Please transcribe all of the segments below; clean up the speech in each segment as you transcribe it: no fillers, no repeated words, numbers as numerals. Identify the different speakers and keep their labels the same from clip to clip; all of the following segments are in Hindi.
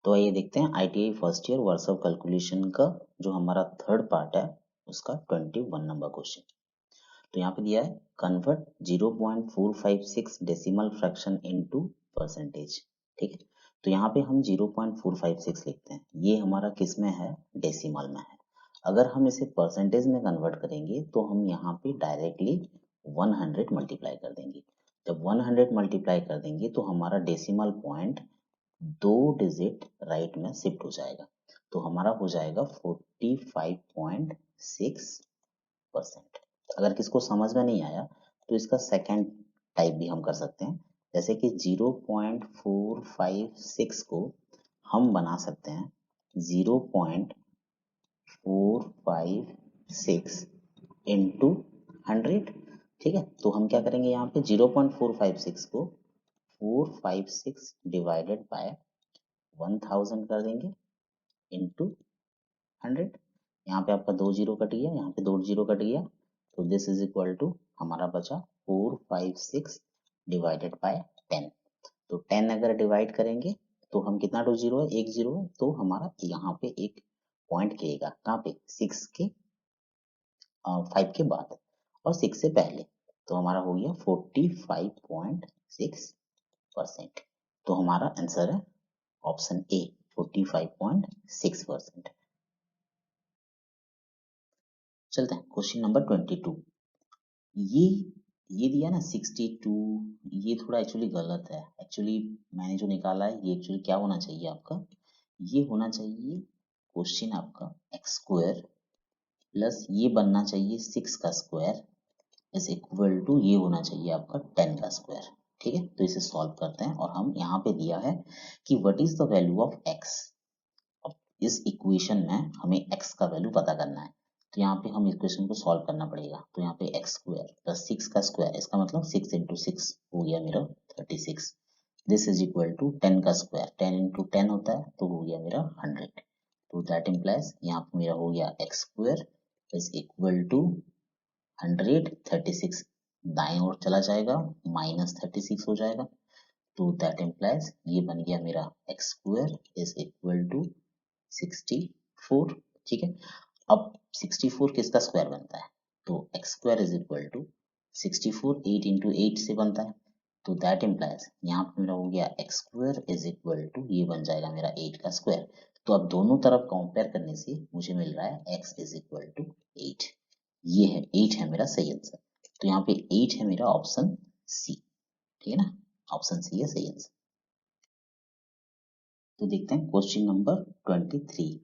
Speaker 1: तो आइए देखते हैं ITI फर्स्ट ईयर वर्सव कैलकुलेशन का जो हमारा थर्ड पार्ट है उसका 21 नंबर क्वेश्चन। तो यहाँ पे दिया है convert 0.456 decimal fraction into percentage. ठीक है, तो यहाँ पे हम 0.456 लिखते हैं, ये हमारा किस में है, डेसिमल में है। अगर हम इसे परसेंटेज में कन्वर्ट करेंगे तो हम यहाँ पे डायरेक्टली 100 मल्टीप्लाई कर देंगे। जब 100 मल्टीप्लाई कर देंगे तो हमारा डेसिमल पॉइंट 2 डिजिट राइट में शिफ्ट हो जाएगा, तो हमारा हो जाएगा 45.6%। अगर किसको समझ में नहीं आया तो इसका सेकंड टाइप भी हम कर सकते हैं, जैसे कि 0.456 को हम बना सकते हैं 0.456 इंटू 100। ठीक है, तो हम क्या करेंगे, यहाँ पे 0.456 को 456 डिवाइडेड बाय 1000 कर देंगे इंटू 100। यहाँ पे आपका 2 जीरो कट गया, यहाँ पे 2 जीरो कट गया, तो दिस इज इक्वल टू हमारा बचा 456 डिवाइडेड बाय 10। तो 10 अगर डिवाइड करेंगे तो हम कितना 2 जीरो है, 1 जीरो है, तो हमारा यहाँ पे एक पॉइंट लगेगा, कहाँ पे, 6 के 5 के बाद और 6 से पहले, तो हमारा हो गया 45.6%। तो हमारा आंसर है ऑप्शन ए 45.6%। चलते हैं क्वेश्चन नंबर 22। ये ये दिया ना 62, ये थोड़ा एक्चुअली गलत है। एक्चुअली मैंने जो निकाला है ये एक्चुअली क्या होना चाहिए आपका, ये होना चाहिए क्वेश्चन आपका एक्स स्क्वायर प्लस ये बनना चाहिए 6 का स्क्वायर इज इक्वल टू ये होना चाहिए आपका 10 का स्क्वायर। ठीक है, तो इसे सॉल्व करते हैं और हम यहाँ पे दिया है कि what is the value of x. अब इस इक्वेशन में हमें x का वैल्यू पता करना है, तो यहाँ पे हम इक्वेशन को सॉल्व करना पड़ेगा। तो यहाँ पे एक्स स्क्वायर प्लस 6 का स्क्वायर, इसका मतलब 6 इंटू 6 हो गया मेरा 36। दिस इज इक्वल टू 10 का स्क्वायर, 10 इंटू 10 होता है, तो हो गया मेरा 100। तो दैट इम्प्लाइज यहाँ पे मेरा हो गया x square is equal to 100, 36 दाएं ओर चला जाएगा, माइनस 36 हो जाएगा, तो दैट इम्प्लाइज ये बन गया मेरा x square is equal to 64। ठीक है, अब 64 किसका स्क्वायर बनता है, तो x square is equal to 64 8 into 8 से बनता है, तो दैट इम्प्लाइज यहाँ पे मेरा हो गया x square is equal to ये बन जाएगा मेरा 8 का स्क्वायर। तो अब दोनों तरफ कंपेयर करने से मुझे मिल रहा है x इज इक्वल टू 8। ये है 8 है मेरा सही आंसर, तो यहाँ पे 8 है मेरा ऑप्शन सी। ठीक है ना, ऑप्शन सी है सही आंसर। तो देखते हैं question number 23।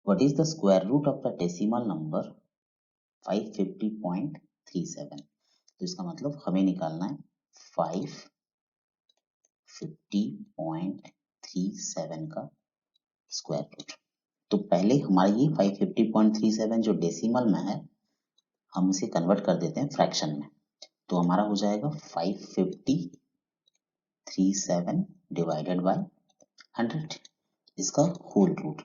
Speaker 1: What is the square root of the decimal number 550.37। तो इसका मतलब हमें निकालना है 550.37 का स्क्वायर रूट। तो पहले हमारा ये 550.37 जो डेसिमल में है हम इसे कन्वर्ट कर देते हैं फ्रैक्शन में, तो हमारा हो जाएगा 550.37 डिवाइडेड बाय 100, इसका होल रूट।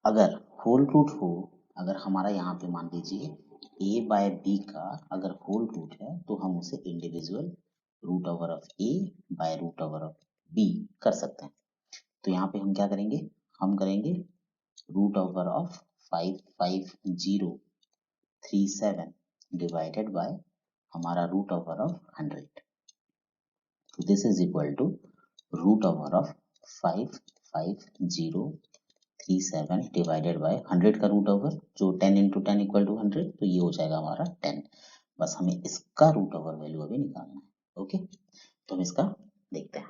Speaker 1: अगर होल रूट हो, अगर हमारा यहाँ पे मान लीजिए a बाय बी का अगर होल रूट है तो हम उसे individual root over of a by root over of b कर सकते हैं। तो यहाँ पे हम क्या करेंगे, हम करेंगे root over of 55037 divided by हमारा रूट ओवर ऑफ 100। तो this is equal to root over of 55037 divided by 100 का रूट ओवर, जो 10 इंटू 10 इक्वल टू 100, तो ये हो जाएगा हमारा 10। बस हमें इसका रूट ओवर वैल्यू अभी निकालना है। ओके, तो हम इसका देखते हैं।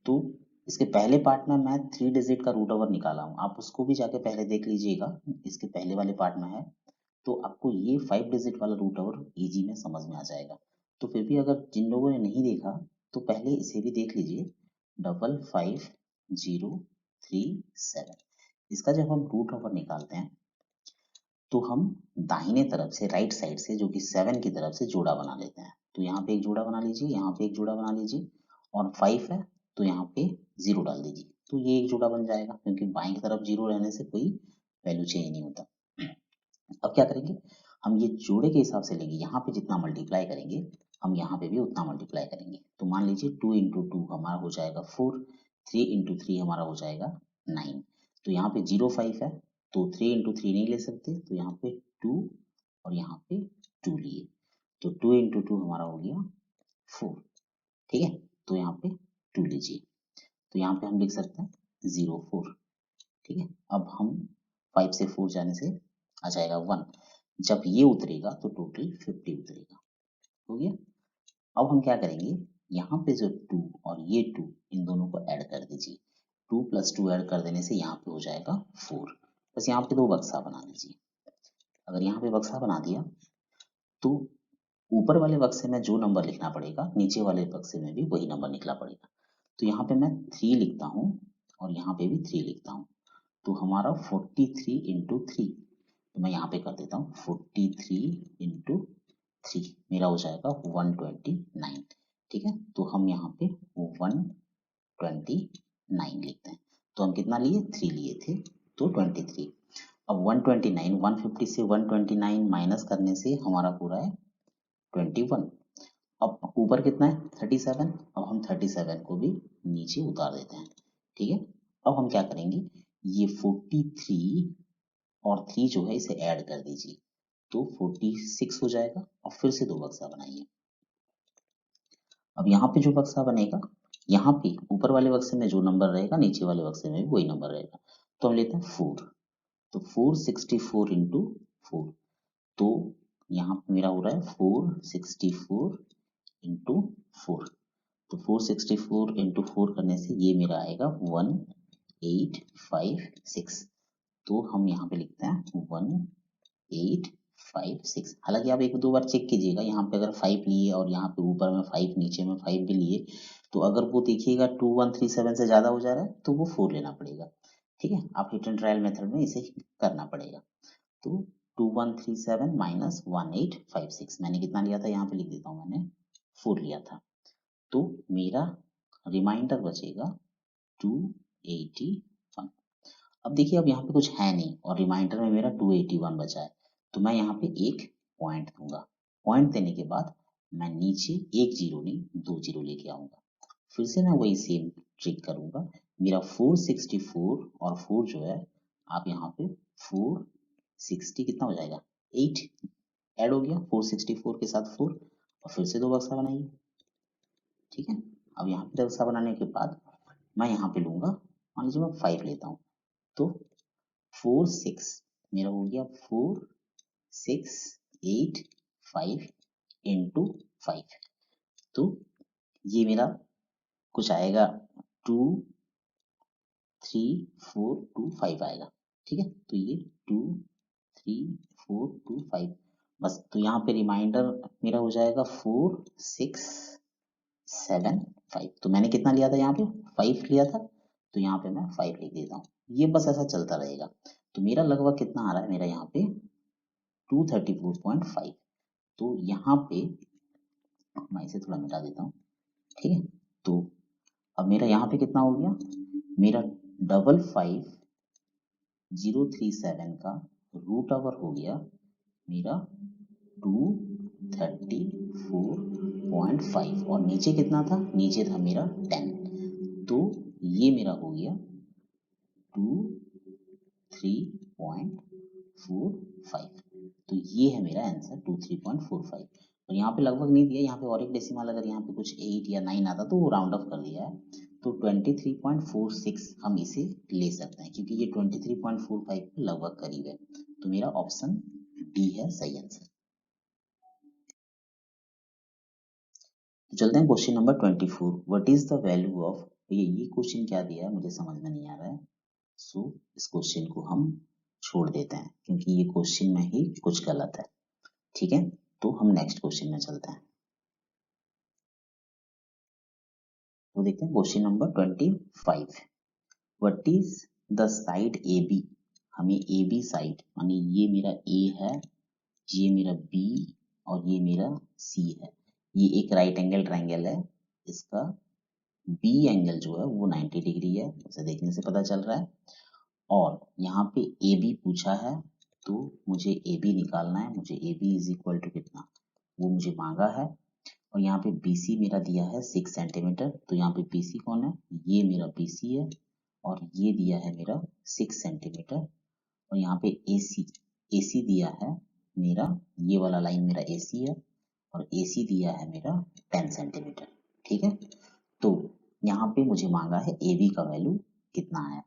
Speaker 1: तो इसके पहले पार्ट में मैं 3 डिजिट का रूट ओवर निकाला हूँ, आप उसको भी जाके पहले देख लीजिएगा, इसके पहले वाले पार्ट में है, तो आपको ये 5 डिजिट वाला रूट ओवर इजी में समझ में आ जाएगा। तो फिर भी अगर जिन लोगों ने नहीं देखा तो पहले इसे भी देख लीजिए, 55037। इसका जब हम रूट ओवर निकालते हैं तो हम दाहिने तरफ से, राइट साइड से, जो कि 7 की तरफ से जोड़ा बना लेते हैं। तो यहाँ पे एक जोड़ा बना लीजिए, यहाँ पे एक जोड़ा बना लीजिए, और 5 है तो यहाँ पे 0 डाल दीजिए, तो ये एक जोड़ा बन जाएगा, क्योंकि बाएं की तरफ 0 रहने से कोई वैल्यू चेंज नहीं होता। अब क्या करेंगे, हम ये जोड़े के हिसाब से लेंगे, यहाँ पे जितना मल्टीप्लाई करेंगे हम यहाँ पे भी उतना मल्टीप्लाई करेंगे। तो मान लीजिए 2 इंटू 2 हमारा हो जाएगा 4, 3 इंटू 3 हमारा हो जाएगा 9। तो यहाँ पे 0,5 है तो 3 इंटू 3 नहीं ले सकते, तो यहाँ पे 2 और यहाँ पे 2 लिए, तो 2 इंटू 2 हमारा हो गया 4। ठीक है, तो यहाँ पे 2 लीजिए, तो यहाँ पे हम लिख सकते हैं 0,4। ठीक है, अब हम 5 से 4 जाने से आ जाएगा 1, जब ये उतरेगा तो टोटल 50 उतरेगा। हो गया। अब हम क्या करेंगे, यहाँ पे जो 2 और ये 2 इन दोनों को ऐड कर दीजिए, 2 + 2 ऐड कर देने से यहाँ पे हो जाएगा 4। बस यहाँ पे 2 बक्सा बना दीजिए। अगर यहाँ पे बक्सा बना दिया तो ऊपर वाले बक्से में जो नंबर लिखना पड़ेगा नीचे वाले बक्से में भी वही नंबर निकला पड़ेगा। तो यहाँ पे मैं 3 लिखता हूँ और यहाँ पे भी 3 लिखता हूँ, तो हमारा 43 इंटू 3, तो मैं यहाँ पे कर देता हूँ 43 इंटू 3, मेरा हो जाएगा 129। ठीक है, तो हम यहाँ पे 129 लिखते हैं। तो हम कितना लिए, 3 लिए थे, तो 23। अब 129, 150 से 129 माइनस करने से हमारा पूरा है 21। अब ऊपर कितना है 37, अब हम 37 को भी नीचे उतार देते हैं। ठीक है, अब हम क्या करेंगे, ये 43 और 3 जो है इसे ऐड कर दीजिए, तो 46 हो जाएगा और फिर से 2 बक्सा बनाइए। अब यहाँ पे जो बक्सा बनेगा, यहाँ पे ऊपर वाले बक्से में जो नंबर रहेगा नीचे वाले बक्से में भी वही नंबर रहेगा, तो हम लेते हैं 4, तो 464 इंटू 4, तो यहाँ पे मेरा हो रहा है 464 इंटू 4, तो 464 इंटू 4 करने से ये मेरा आएगा 1856। तो हम यहाँ पे लिखते हैं 1856। हालांकि आप 1-2 बार चेक कीजिएगा, यहाँ पे अगर 5 लिए और यहाँ पे ऊपर में 5 नीचे में 5 भी लिए, तो अगर वो देखिएगा 2137 से ज्यादा हो जा रहा है तो वो 4 लेना पड़ेगा। ठीक है, आप हिट एंड ट्रायल मेथड में इसे करना पड़ेगा। तो 2137 माइनस 1856, मैंने कितना लिया था यहाँ पे लिख देता हूँ, मैंने 4 लिया था, तो मेरा रिमाइंडर बचेगा 281। अब देखिए, अब यहाँ पे कुछ है नहीं और रिमाइंडर में मेरा 281 बचा है, तो मैं यहाँ पे एक पॉइंट दूंगा। पॉइंट देने के बाद मैं नीचे एक जीरो नहीं 2 जीरो लेके आऊंगा, फिर से मैं वही सेम ट्रिक करूंगा। मेरा 464 और 4 जो है, आप यहाँ पे 460 कितना हो जाएगा 8 ऐड हो गया 464 के साथ 4, और फिर से 2 बक्सा बनाइए। ठीक है, अब यहाँ पे बक्सा बनाने के बाद मैं यहाँ पे लूंगा, मान लीजिए मैं 5 लेता हूँ, तो 4 6 मेरा हो गया 4 6 8 5 इंटू 5, तो ये मेरा कुछ आएगा 2 3 4 2 5 आएगा। ठीक है, तो ये 2 3 4 2 5, बस। तो यहाँ पे रिमाइंडर मेरा हो जाएगा 4 6 7 5। तो मैंने कितना लिया था यहाँ पे 5 लिया था, तो यहाँ पे मैं 5 लिख देता हूँ। ये बस ऐसा चलता रहेगा। तो मेरा लगभग कितना आ रहा है, मेरा यहाँ पे 234.5। तो यहाँ पे मैं इसे थोड़ा मिटा देता हूँ। ठीक है, तो अब मेरा यहाँ पे कितना हो गया, मेरा 55037 का रूट ओवर हो गया मेरा 234.5, और नीचे कितना था, नीचे था मेरा 10, तो ये मेरा हो गया 23.45। तो ये है मेरा आंसर 23.45। और यहाँ पे लगभग नहीं दिया, यहाँ पे और एक डेसिमल अगर यहाँ पे कुछ 8 या 9 आता तो वो राउंड ऑफ कर दिया है, तो 23.46 हम इसे ले सकते हैं, क्योंकि ये 23.45 के लगभग करीब है। तो मेरा ऑप्शन डी है सही आंसर। तो चलते हैं question number 24। What is the value of, ये क्वेश्चन क्या दिया है मुझे समझ में नहीं आ रहा है, सो इस क्वेश्चन को हम छोड़ देते हैं क्योंकि ये क्वेश्चन में ही कुछ गलत है। ठीक है, तो हम नेक्स्ट क्वेश्चन में चलते हैं। तो देखते हैं question number 25। What is the side A B, हमें ए बी साइड, यानी ये मेरा ए है, ये मेरा बी और ये मेरा सी है, ये एक राइट एंगल ट्राइंगल है, इसका बी एंगल जो है वो 90 डिग्री है, उसे देखने से पता चल रहा है। और यहाँ पे ए बी पूछा है, तो मुझे ए बी निकालना है, मुझे A B is equal to कितना वो मुझे मांगा है। और यहाँ पे BC मेरा दिया है 6 सेंटीमीटर, तो यहाँ पे BC कौन है, ये मेरा BC है और ये दिया है मेरा 6 सेंटीमीटर, और यहाँ पे AC दिया है मेरा, ये वाला लाइन मेरा AC है, और AC दिया है मेरा 10 सेंटीमीटर। ठीक है, तो यहाँ पे मुझे मांगा है AB का वैल्यू कितना है।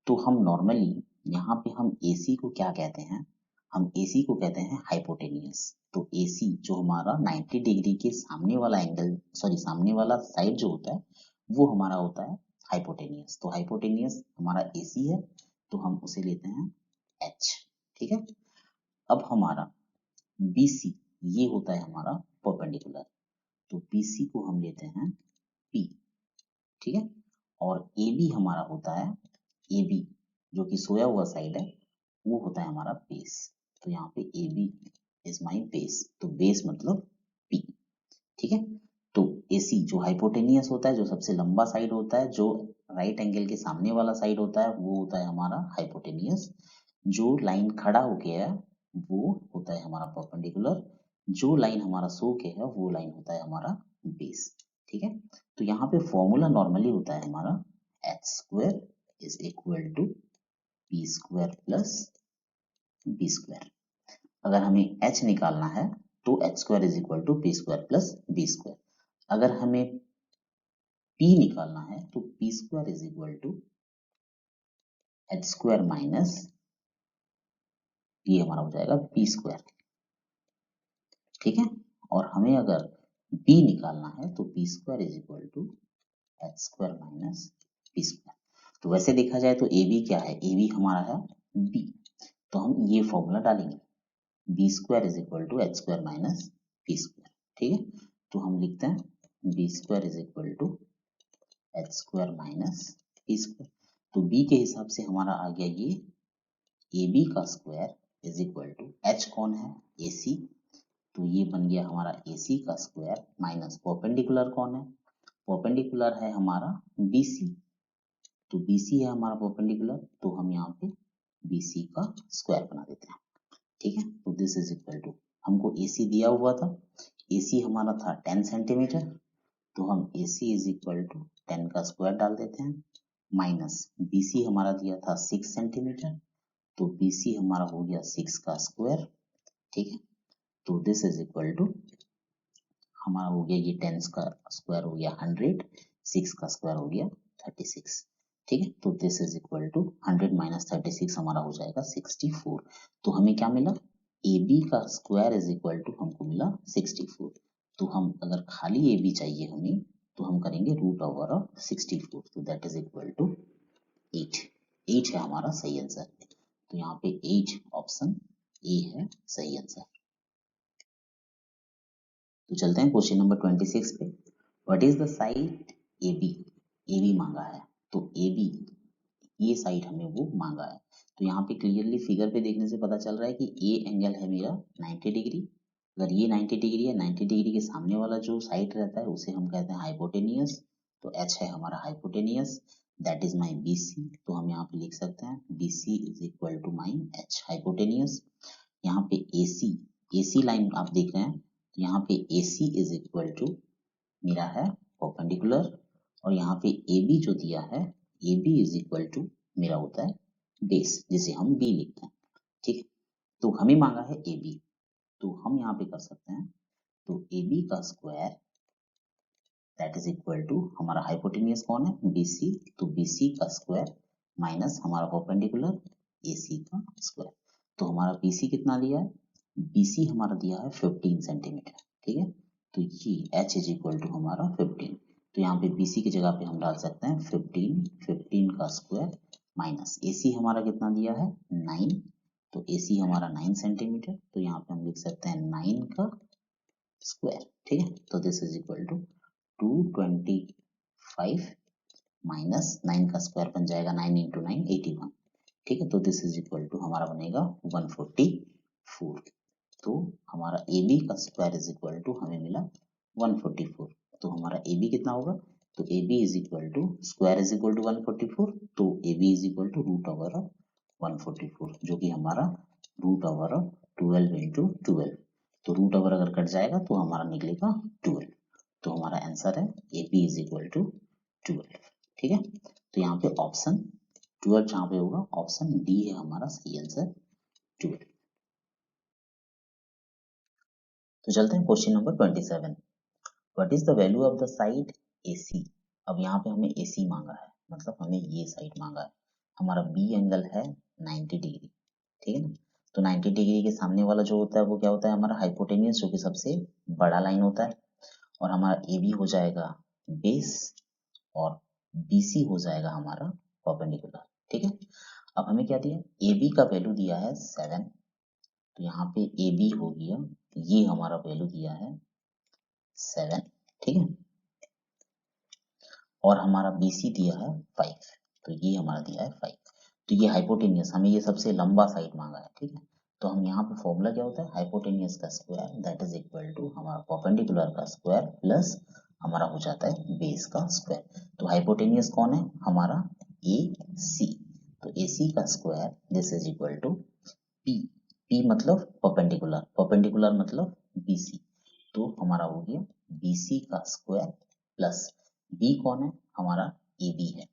Speaker 1: तो हम नॉर्मली यहाँ पे हम AC को क्या कहते हैं, हम AC को कहते हैं हाइपोटेनियस। तो AC जो हमारा 90 डिग्री के सामने वाला एंगल, सॉरी सामने वाला साइड जो होता है वो हमारा होता है हाइपोटेनियस। तो हाइपोटेनियस हमारा AC है, तो हम उसे लेते हैं H। ठीक है, अब हमारा BC ये होता है हमारा परपेंडिकुलर, तो BC को हम लेते हैं P। ठीक है, और AB हमारा होता है, AB जो कि सोया हुआ साइड है वो होता है हमारा बेस। तो यहाँ पे AB इज माई बेस, तो बेस मतलब P। ठीक है, तो AC जो हाइपोटेनियस होता है, जो सबसे लंबा साइड होता है, जो राइट एंगल के सामने वाला साइड होता है, वो होता है हमारा हाइपोटेनियस। जो लाइन खड़ा हो गया है वो होता है हमारा परपेंडिकुलर, जो लाइन हमारा सो के है वो लाइन होता है हमारा बेस। ठीक है, तो यहाँ पे फॉर्मूला नॉर्मली होता है हमारा h square is equal to p square plus b square. अगर हमें h निकालना है तो h square is equal to p square plus b square. अगर हमें p निकालना है तो p square is equal to h square minus ये हमारा हो जाएगा b स्क्वायर। ठीक है, और हमें अगर b निकालना है तो p square is equal to h square minus b square. तो वैसे देखा जाए तो AB क्या है, AB हमारा है b, तो हम ये फॉर्मूला डालेंगे b square is equal to h square minus b square. ठीक है, तो हम लिखते हैं b square is equal to h square minus b square. तो b के हिसाब से हमारा आ गया ये AB का square is equal to h कौन है AC, तो ये बन गया हमारा AC का स्क्वायर माइनस परपेंडिकुलर कौन है, परपेंडिकुलर है हमारा BC, तो BC है हमारा परपेंडिकुलर, तो हम यहाँ पे BC का स्क्वायर बना देते हैं। ठीक है, तो दिस इज इक्वल टू, हमको AC दिया हुआ था, AC हमारा था 10 सेंटीमीटर, तो हम AC इज इक्वल टू 10 का स्क्वायर डाल देते हैं, माइनस BC हमारा दिया था 6 सेंटीमीटर, तो BC हमारा हो गया 6 का स्क्वायर। ठीक है, तो दिस इज इक्वल टू हमारा हो गया ये 10 का स्क्वायर हो गया 100, 6 का स्क्वायर हो गया 36। ठीक है, तो this is equal to 100 minus 36 हमारा हो जाएगा 64। तो हमें क्या मिला, AB का स्क्वायर इज इक्वल टू हमको मिला 64। तो हम अगर खाली AB चाहिए हमें तो हम करेंगे रूट ओवर ऑफ 64, तो दैट इज इक्वल टू 8। 8 है हमारा सही आंसर। तो यहाँ पे 8 ऑप्शन ए है सही आंसर। तो चलते हैं क्वेश्चन नंबर 26 पे। What is the side AB, AB मांगा है, तो AB ये साइड हमें वो मांगा है। तो यहाँ पे क्लियरली फिगर पे देखने से पता चल रहा है कि A एंगल है मेरा 90 डिग्री। अगर ये 90 डिग्री है, 90 डिग्री के सामने वाला जो साइड रहता है उसे हम कहते हैं हाइपोटेनियस, तो H है हमारा hypotenuse, that is my BC। तो हम यहाँ पे लिख सकते हैं BC is equal to my H hypotenuse. यहाँ पे AC लाइन आप देख रहे हैं, तो यहाँ पे AC इज इक्वल टू मेरा है परपेंडिकुलर, और यहाँ पे AB जो दिया है AB इज इक्वल टू मेरा होता है बेस, जिसे हम B लिखते हैं। ठीक है, तो हमें मांगा है AB, तो हम यहाँ पे कर सकते हैं, तो AB का square that is equal to हमारा हाइपोटेनियस कौन है BC, तो BC का स्क्वायर माइनस हमारा परपेंडिकुलर AC का स्क्वायर। तो हमारा BC कितना दिया है, BC हमारा दिया है 15 सेंटीमीटर। ठीक है, तो ये H इज इक्वल टू हमारा 15, तो यहाँ पे BC की जगह पे हम डाल सकते हैं 15 का स्क्वायर माइनस AC हमारा कितना दिया है 9, तो AC हमारा 9 सेंटीमीटर, तो यहाँ पे हम लिख सकते हैं 9 का स्क्वायर। ठीक है, तो this is equal to 225 minus 9 का स्क्वायर बन जाएगा 9 इंटू 9 81। ठीक है, तो दिस इज इक्वल टू हमारा बनेगा 144। तो हमारा AB का स्क्वायर इज इक्वल टू हमें मिला 144। तो हमारा AB कितना होगा, तो AB is equal to square is equal to 144, तो AB is equal to root over of 144, जो कि हमारा रूट ओवर ऑफ 12 इंटू 12, तो रूट ओवर अगर कट जाएगा तो हमारा निकलेगा 12। तो हमारा आंसर है AB इज इक्वल टू 12। ठीक है, तो यहाँ पे ऑप्शन 12 जहाँ पे होगा ऑप्शन डी है हमारा सही आंसर 12। तो चलते हैं question number 27। What is the value of the side AC। अब यहाँ पे हमें AC मांगा है, मतलब हमें ये साइड मांगा है। हमारा B एंगल है 90 डिग्री, ठीक है ना। तो 90 डिग्री के सामने वाला जो होता है वो क्या होता है हमारा हाइपोटेनियस, जो कि सबसे बड़ा लाइन होता है। और हमारा AB हो जाएगा बेस और BC हो जाएगा हमारा परपेंडिकुलर, ठीक है। अब हमें क्या दिया, AB का वैल्यू दिया है 7, तो यहाँ पे AB हो गया, ये हमारा वैल्यू दिया है 7, ठीक है। और हमारा BC दिया है 5, तो ये हमारा दिया है 5। तो ये हाइपोटेनियस, हमें ये सबसे लंबा साइड मांगा है, ठीक है। तो हम यहाँ पे फॉर्मूला क्या होता है, हाइपोटेनियस का square that is equal to हमारा परपेंडिकुलर का स्क्वायर प्लस हमारा हो जाता है बेस का स्क्वायर। तो हाइपोटेनियस कौन है हमारा AC, तो AC का square this is equal to P मतलब परपेंडिकुलर, परपेंडिकुलर मतलब BC, तो हमारा हो गया BC का स्क्वायर प्लस B कौन है हमारा AB है,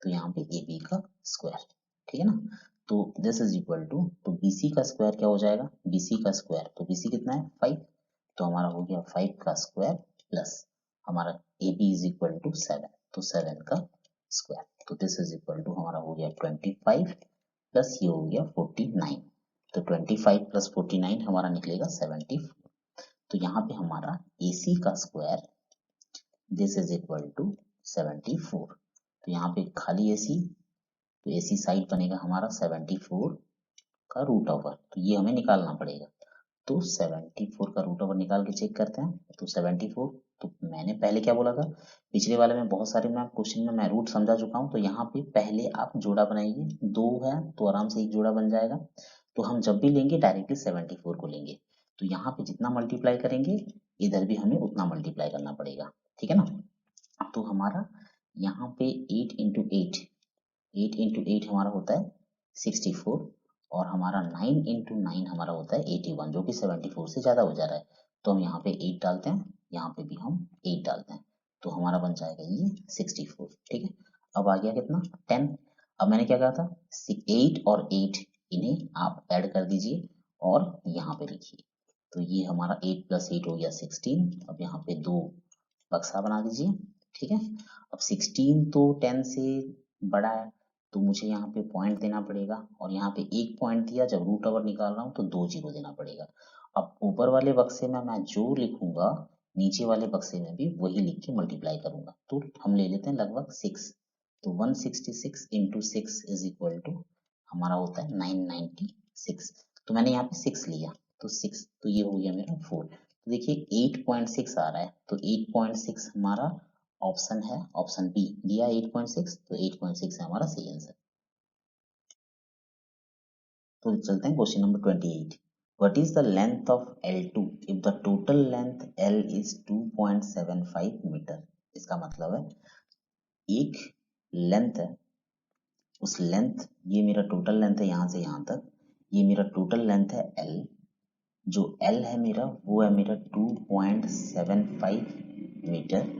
Speaker 1: तो यहाँ पे AB का स्क्वायर, ठीक है ना। तो दिस इज इक्वल टू, तो BC का स्क्वायर क्या हो जाएगा, BC का स्क्वायर, तो BC कितना है 5, तो हमारा हो गया 5 का स्क्वायर प्लस हमारा AB इज इक्वल टू 7, तो 7 का स्क्वायर, तो दिस इज इक्वल टू हमारा हो गया 25 प्लस ये हो गया 49, तो 25 प्लस 49 हमारा निकलेगा 74। तो यहाँ पे हमारा AC का square this is equal to 74, तो यहाँ पे खाली AC, तो AC साइड बनेगा हमारा 74 का रूट ओवर, तो ये हमें निकालना पड़ेगा। तो 74 का रूट ओवर निकाल के चेक करते हैं, तो 74, तो मैंने पहले क्या बोला था, पिछले वाले में बहुत सारे मैं क्वेश्चन में मैं रूट समझा चुका हूँ। तो यहाँ पे पहले आप जोड़ा बनाइए, 2 है तो आराम से एक जोड़ा बन जाएगा। तो हम जब भी लेंगे डायरेक्टली 74 को लेंगे, तो यहाँ पे जितना मल्टीप्लाई करेंगे इधर भी हमें उतना मल्टीप्लाई करना पड़ेगा, ठीक है ना। तो हमारा यहाँ पे 8 इंटू 8 हमारा होता है 64, और हमारा 9 इंटू 9 हमारा होता है 81, जो कि 74 से ज़्यादा हो जा रहा है। तो हम यहाँ पे 8 डालते हैं, यहाँ पे भी हम 8 डालते हैं, तो हमारा बन जाएगा ये 64, ठीक है। अब आ गया कितना 10। अब मैंने क्या कहा था 8 और 8 इन्हें आप ऐड कर दीजिए और यहाँ पे लिखिए, तो ये हमारा 8 प्लस 8 हो गया 16। अब यहाँ पे 2 बक्सा बना दीजिए, ठीक है। अब 16 तो 10 से बड़ा है, तो मुझे यहाँ पे पॉइंट देना पड़ेगा, और यहाँ पे एक पॉइंट दिया, जब रूट ओवर निकाल रहा हूँ तो 2 जीरो देना पड़ेगा। अब ऊपर वाले बक्से में मैं जो लिखूंगा नीचे वाले बक्से में भी वही लिख के मल्टीप्लाई करूंगा, तो हम ले लेते हैं लगभग 6, तो 166 इंटू 6 इज इक्वल टू हमारा होता है 996, तो मैंने यहाँ पे 6 लिया, तो 6, तो ये हो गया मेरा 4। तो देखिए 8.6 आ रहा है, तो 8.6 हमारा ऑप्शन है, ऑप्शन बी दिया 8.6, तो 8.6 है हमारा सही आंसर। तो चलते हैं question number 28। What is the length of L2 if the total length L is 2.75 metre. इसका मतलब है एक लेंथ है, उस लेंथ, ये मेरा टोटल लेंथ है यहाँ से यहाँ तक, ये मेरा टोटल लेंथ है L, जो L है मेरा वो है मेरा 2.75 मीटर।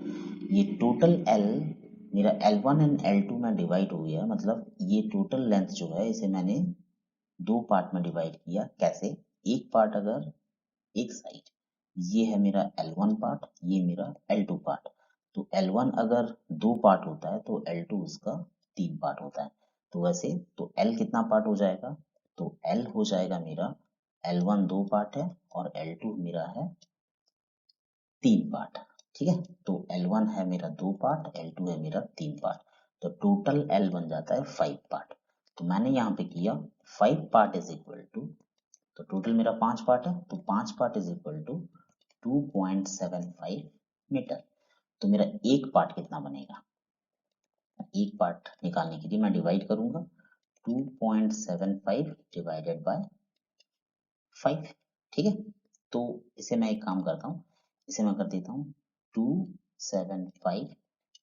Speaker 1: ये टोटल L मेरा L1 एंड L2 में डिवाइड हो गया, मतलब ये टोटल लेंथ जो है इसे मैंने 2 पार्ट में डिवाइड किया। कैसे, एक पार्ट अगर एक साइड, ये है मेरा L1 पार्ट, ये मेरा L2 पार्ट, तो L1 अगर 2 पार्ट होता है तो L2 उसका 3 पार्ट होता है। तो वैसे तो L कितना पार्ट हो जाएगा, तो L हो जाएगा मेरा L1 2 पार्ट है और L2 मेरा है 3 पार्ट, ठीक है। तो L1 है मेरा 2 पार्ट, L2 है मेरा 3 पार्ट, तो टोटल L बन जाता है 5 पार्ट। तो मैंने यहाँ पे किया 5 पार्ट इज इक्वल टू, तो टोटल मेरा 5 पार्ट है, तो 5 part is equal to 2.75 metre. तो मेरा एक पार्ट कितना बनेगा, एक पार्ट निकालने के लिए मैं डिवाइड करूंगा 2.75 डिवाइडेड बाय 5, ठीक है। तो इसे मैं एक काम करता हूँ, इसे मैं कर देता हूँ 275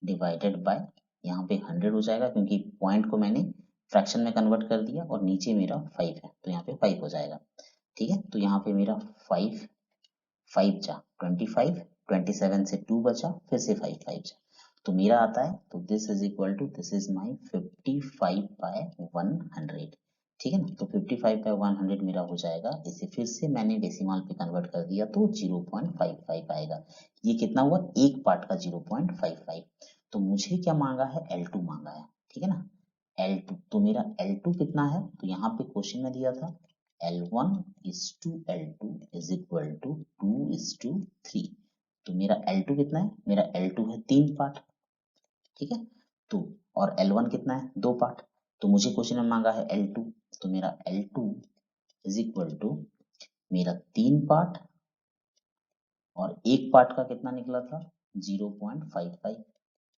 Speaker 1: डिवाइडेड बाय, यहाँ पे 100 हो जाएगा क्योंकि पॉइंट को मैंने फ्रैक्शन में कन्वर्ट कर दिया, और नीचे मेरा 5 है तो यहाँ पे 5 हो जाएगा, ठीक है। तो यहाँ पे मेरा 5 5 जा 25, 27 से 2 बचा, फिर से 5 5 जा, तो मेरा आता है, तो this is equal to, this is my 55/100, ठीक है ना। तो 55/100 मेरा हो जाएगा। इसे फिर से मैंने डेसिमल पे कन्वर्ट कर दिया तो 0.55 आएगा। ये कितना हुआ, एक पार्ट का 0.55। तो मुझे क्या मांगा है, L2 मांगा है, ठीक है ना। L2, तो मेरा L2 कितना है, तो यहाँ पे क्वेश्चन में दिया था L1:L2 इज इक्वल टू 2:3। तो मेरा L2 कितना है, मेरा L2 है 3 पार्ट, ठीक है। तो और L1 कितना है, 2 पार्ट। तो मुझे क्वेश्चन में मांगा है L2, तो मेरा L2 इज इक्वल टू मेरा 3 पार्ट और एक पार्ट का कितना निकला था 0.55,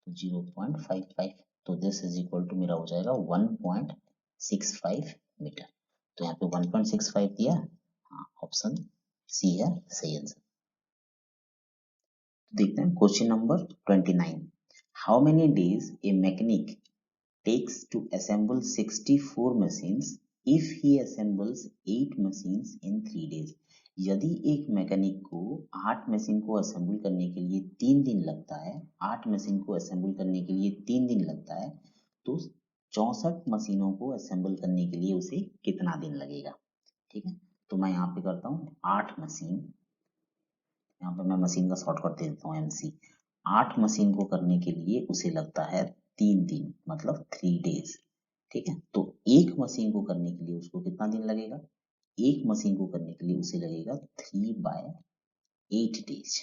Speaker 1: तो 0.55, तो दिस इज इक्वल टू मेरा हो जाएगा 1.65 मीटर। तो यहाँ पे 1.65 दिया, हाँ ऑप्शन सी है सही आंसर। देखते हैं question number 29। How many days A mechanic takes to assemble 64 machines if he assembles 8 machines in 3 days। यदि एक मैकेनिक को 8 मशीन को असेंबल करने के लिए 3 दिन लगता है, 8 मशीन को असेंबल करने के लिए 3 दिन लगता है, तो 64 मशीनों को असेंबल करने के लिए उसे कितना दिन लगेगा, ठीक है। तो मैं यहाँ पे करता हूँ 8 मशीन, यहाँ पे मैं मशीन का शॉर्टकट दे देता हूँ MC। 8 मशीन को करने के लिए उसे लगता है 3 दिन, मतलब 3 डेज, ठीक है। तो एक मशीन को करने के लिए उसको कितना दिन लगेगा, एक मशीन को करने के लिए उसे लगेगा 3/8 डेज,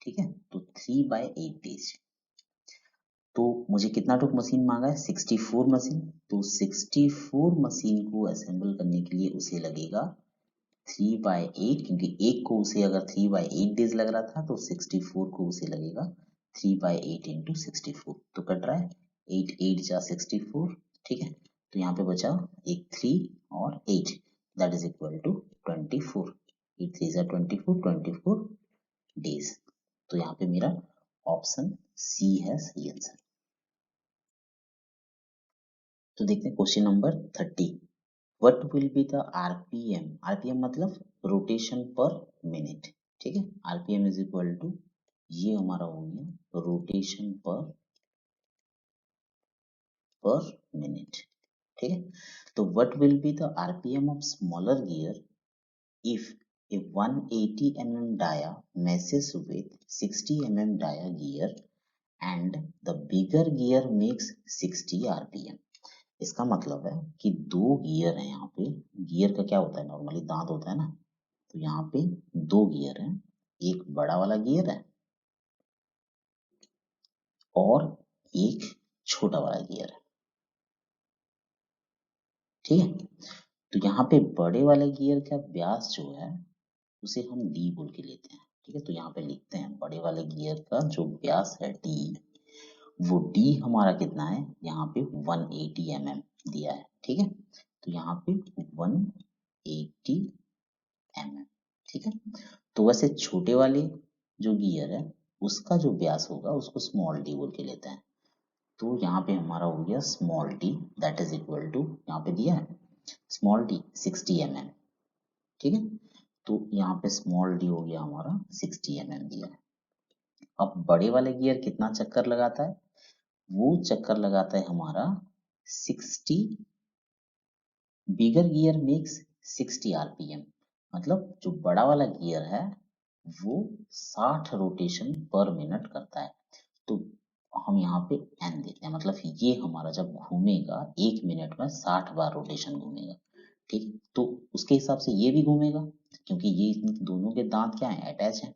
Speaker 1: ठीक है। तो 3/8 डेज। तो मुझे कितना टुक मशीन मांगा है, 64 मशीन। तो 64 मशीन को असेंबल करने के लिए उसे लगेगा 3/8, क्योंकि एक को उसे अगर 3/8 डेज लग रहा था तो 64 को उसे लगेगा 3/8 इंटू 64। तो कट रहा है 8 8 जा 64, ठीक है। तो यहाँ पे बचा एक 3 और 8, दैट इज इक्वल टू 24। 8 3 जा 24, 24 डेज। तो यहाँ पे मेरा ऑप्शन सी है सही आंसर। तो देखते हैं question number 30। What will be the RPM? RPM मतलब रोटेशन पर मिनट, ठीक है। RPM इज इक्वल टू, ये हमारा हो गया रोटेशन पर मिनट, ठीक है। तो what will be the RPM of smaller gear if a 180 mm dia meshes with 60 mm dia gear and the bigger gear makes 60 RPM? इसका मतलब है कि दो गियर है, यहाँ पे गियर का क्या होता है, नॉर्मली दांत होता है ना। तो यहाँ पे दो गियर हैं, एक बड़ा वाला गियर है और एक छोटा वाला गियर है, ठीक है। तो यहाँ पे बड़े वाले गियर का व्यास जो है उसे हम डी बोल के लेते हैं, ठीक है। तो यहाँ पे लिखते हैं बड़े वाले गियर का जो व्यास है डी, वो डी हमारा कितना है, यहाँ पे 180 mm दिया है, ठीक है। तो यहाँ पे 180 mm, ठीक है। तो वैसे छोटे वाले जो गियर है उसका जो व्यास होगा उसको स्मॉल डी बोल के लेते हैं। तो यहाँ पे हमारा हो गया small d, that is equal to, यहाँ पे दिया है स्मॉल डी 60 mm, ठीक है। तो यहाँ पे स्मॉल डी हो गया हमारा 60 mm दिया है। अब बड़े वाले गियर कितना चक्कर लगाता है, वो चक्कर लगाता है हमारा 60, बिगर गियर मेक्स 60 RPM, मतलब जो बड़ा वाला गियर है वो 60 रोटेशन पर मिनट करता है। तो हम यहाँ पे एन देते हैं, मतलब ये हमारा जब घूमेगा 1 मिनट में 60 बार रोटेशन घूमेगा, ठीक। तो उसके हिसाब से ये भी घूमेगा, क्योंकि ये दोनों के दांत क्या है, अटैच है,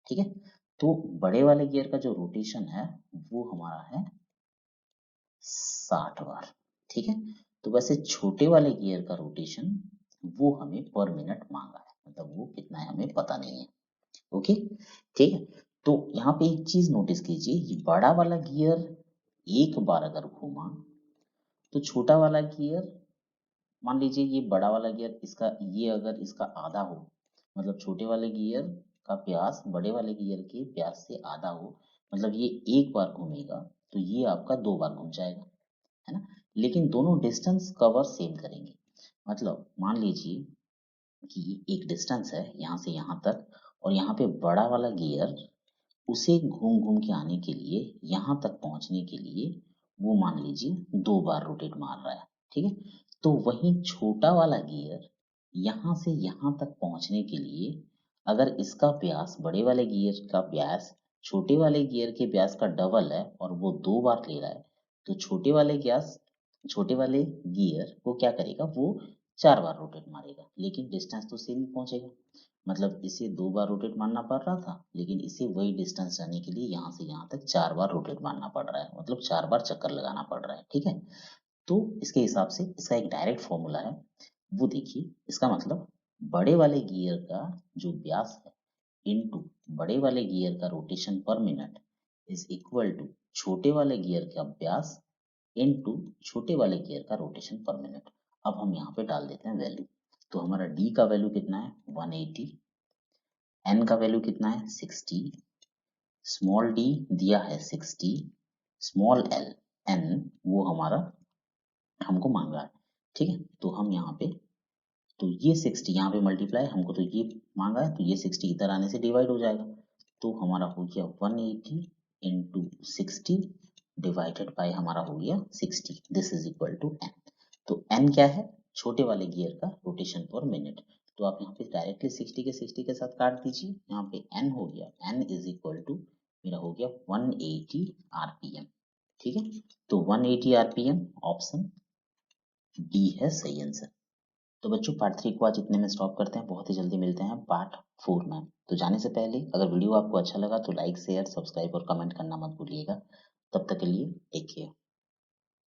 Speaker 1: ठीक है। तो बड़े वाले गियर का जो रोटेशन है वो हमारा है 60 बार, ठीक है। तो वैसे छोटे वाले गियर का रोटेशन वो हमें पर मिनट मांगा है, मतलब वो कितना है हमें पता नहीं है, ओके, ठीक है। तो यहाँ पे एक चीज नोटिस कीजिए, ये बड़ा वाला गियर एक बार अगर घूमा तो छोटा वाला गियर, मान लीजिए ये बड़ा वाला गियर इसका, ये अगर इसका आधा हो, मतलब छोटे वाले गियर का व्यास बड़े वाले गियर के व्यास से आधा हो, मतलब ये एक बार घूमेगा तो ये आपका 2 बार घूम जाएगा, है ना। लेकिन दोनों डिस्टेंस कवर सेम करेंगे, मतलब मान लीजिए कि एक डिस्टेंस है यहाँ से यहाँ तक, और यहाँ पे बड़ा वाला गियर उसे घूम घूम के आने के लिए, यहाँ तक पहुंचने के लिए वो मान लीजिए 2 बार रोटेट मार रहा है, ठीक है। तो वहीं छोटा वाला गियर यहाँ से यहाँ तक पहुंचने के लिए अगर इसका व्यास, बड़े वाले गियर का व्यास छोटे वाले गियर के व्यास का डबल है और वो 2 बार ले रहा है, तो छोटे वाले गियर वो क्या करेगा, वो 4 बार रोटेट मारेगा, लेकिन डिस्टेंस तो सेम ही पहुंचेगा। मतलब इसे 2 बार रोटेट मारना पड़ रहा था, लेकिन इसे वही डिस्टेंस जाने के लिए यहाँ से यहाँ तक 4 बार रोटेट मारना पड़ रहा है, मतलब 4 बार चक्कर लगाना पड़ रहा है, ठीक है। तो इसके हिसाब से इसका एक डायरेक्ट फॉर्मूला है, वो देखिए। इसका मतलब बड़े वाले गियर का जो व्यास है इनटू बड़े वाले गियर का रोटेशन पर मिनट इज इक्वल टू छोटे वाले गियर का व्यास इनटू छोटे वाले गियर का रोटेशन पर मिनट। अब हम यहाँ पे डाल देते हैं वैल्यू। तो हमारा डी का वैल्यू कितना है 180, एन का वैल्यू कितना है 60, स्मॉल डी दिया है 60, स्मॉल एल एन वो हमारा हमको मांगा है, ठीक है। तो हम यहाँ पे, तो ये 60 यहाँ पे मल्टीप्लाई, हमको तो ये मांगा है, तो ये 60 इधर आने से डिवाइड हो जाएगा। तो हमारा हो गया 180 इंटू 60 डिवाइडेड बाय हमारा हो गया 60, this is equal to n. तो एन क्या है, छोटे वाले गियर का रोटेशन पर मिनट। तो आप यहाँ पे डायरेक्टली 60 के साथ काट दीजिए, यहाँ पे एन हो गया, एन इज इक्वल टू मेरा हो गया 180 आरपीएम, ठीक है। तो 180 आरपीएम ऑप्शन डी है सही आंसर। तो बच्चों पार्ट 3 को आज इतने में स्टॉप करते हैं, बहुत ही जल्दी मिलते हैं पार्ट 4 में। तो जाने से पहले अगर वीडियो आपको अच्छा लगा तो लाइक शेयर सब्सक्राइब और कमेंट करना मत भूलिएगा। तब तक के लिए टेक केयर।